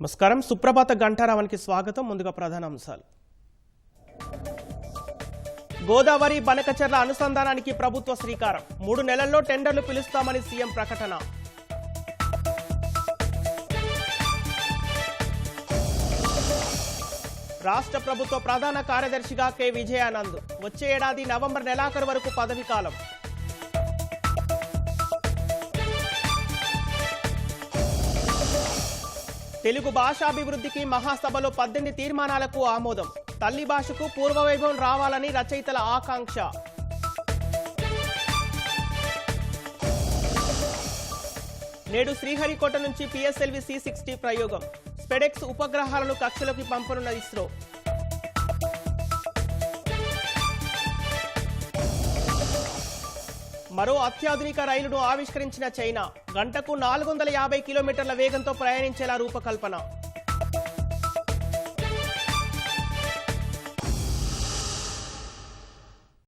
నమస్కారం. సుప్రభాత గంటారావానికి స్వాగతం. ముందుగా ప్రధాన అంశాలు. గోదావరి బనకచర్ల అనుసంధానానికి ప్రభుత్వ శ్రీకారం. 3 నెలల్లో టెండర్లు పిలుస్తామని సీఎం ప్రకటన. రాష్ట్ర ప్రభుత్వ ప్రధాన కార్యదర్శిగా కె విజయానంద్. వచ్చే ఏడాది నవంబర్ నెలాఖరు వరకు పదవీ కాలం. తెలుగు భాషాభివృద్ధికి మహాసభలో 18 తీర్మానాలకు ఆమోదం. తల్లి భాషకు పూర్వవైభవం రావాలని రచయితల ఆకాంక్ష. నేడు శ్రీహరికోట నుంచి పిఎస్ఎల్వి C-60 ప్రయోగం. స్పెడెక్స్ ఉపగ్రహాలను కక్షలోకి పంపనున్న ఇస్రో. మరో అత్యాధునిక రైలును ఆవిష్కరించిన చైనా. గంటకు 450 కిలోమీటర్ల వేగంతో ప్రయాణించేలా రూపకల్పన.